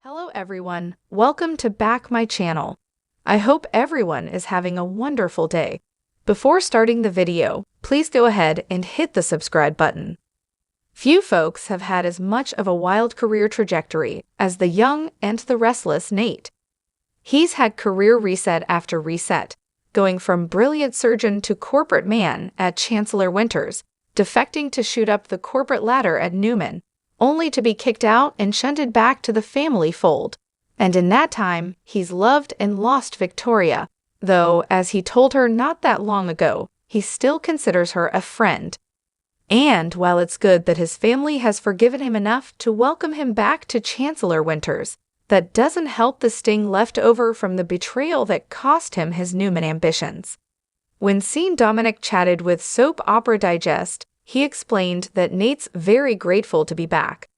Hello everyone, welcome to back my channel. I hope everyone is having a wonderful day. Before starting the video, please go ahead and hit the subscribe button. Few folks have had as much of a wild career trajectory as the young and the restless Nate. He's had career reset after reset, going from brilliant surgeon to corporate man at Chancellor Winters, defecting to shoot up the corporate ladder at Newman, only to be kicked out and shunted back to the family fold. And in that time, he's loved and lost Victoria, though, as he told her not that long ago, he still considers her a friend. And while it's good that his family has forgiven him enough to welcome him back to Chancellor Winters, that doesn't help the sting left over from the betrayal that cost him his Newman ambitions. When Scene Dominic chatted with Soap Opera Digest, he explained that Nate's very grateful to be back.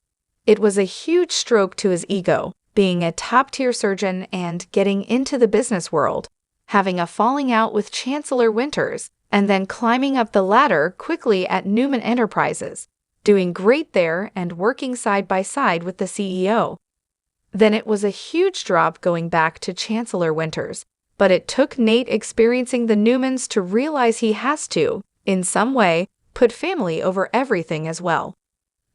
It was a huge stroke to his ego, being a top-tier surgeon and getting into the business world, having a falling out with Chancellor Winters, and then climbing up the ladder quickly at Newman Enterprises, doing great there and working side by side with the CEO. Then it was a huge drop going back to Chancellor Winters, but it took Nate experiencing the Newmans to realize he has to, in some way, put family over everything as well.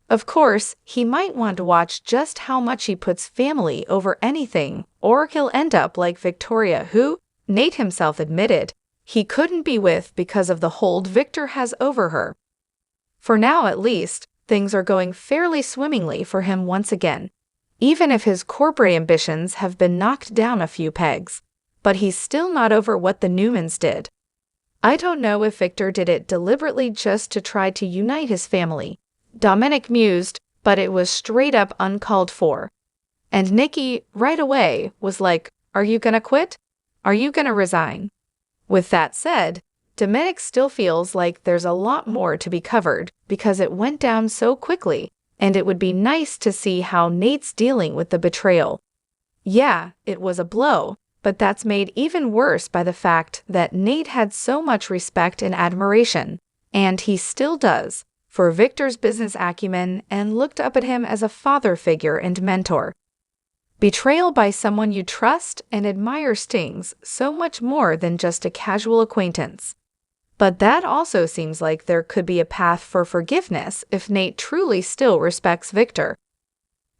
Of course, he might want to watch just how much he puts family over anything, or he'll end up like Victoria, who, Nate himself admitted, he couldn't be with because of the hold Victor has over her. For now at least, things are going fairly swimmingly for him once again, even if his corporate ambitions have been knocked down a few pegs. But he's still not over what the Newmans did. I don't know if Victor did it deliberately just to try to unite his family, Dominic mused, but it was straight up uncalled for. And Nikki, right away, was like, "Are you gonna quit? Are you gonna resign?" With that said, Dominic still feels like there's a lot more to be covered because it went down so quickly, and it would be nice to see how Nate's dealing with the betrayal. Yeah, it was a blow, but that's made even worse by the fact that Nate had so much respect and admiration, and he still does, for Victor's business acumen and looked up at him as a father figure and mentor. Betrayal by someone you trust and admire stings so much more than just a casual acquaintance. But that also seems like there could be a path for forgiveness if Nate truly still respects Victor.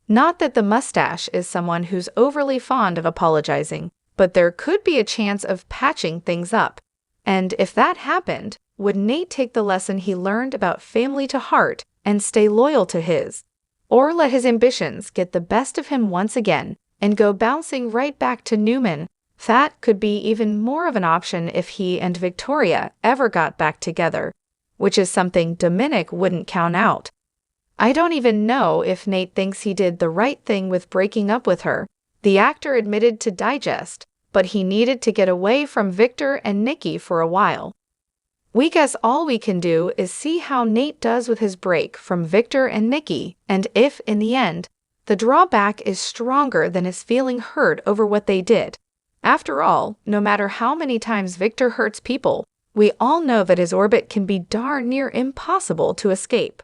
Not that the mustache is someone who's overly fond of apologizing, but there could be a chance of patching things up. And if that happened, would Nate take the lesson he learned about family to heart and stay loyal to his? Or let his ambitions get the best of him once again and go bouncing right back to Newman? That could be even more of an option if he and Victoria ever got back together, which is something Dominic wouldn't count out. I don't even know if Nate thinks he did the right thing with breaking up with her, the actor admitted to Digest, but he needed to get away from Victor and Nikki for a while. We guess all we can do is see how Nate does with his break from Victor and Nikki, and if, in the end, the drawback is stronger than his feeling hurt over what they did. After all, no matter how many times Victor hurts people, we all know that his orbit can be darn near impossible to escape.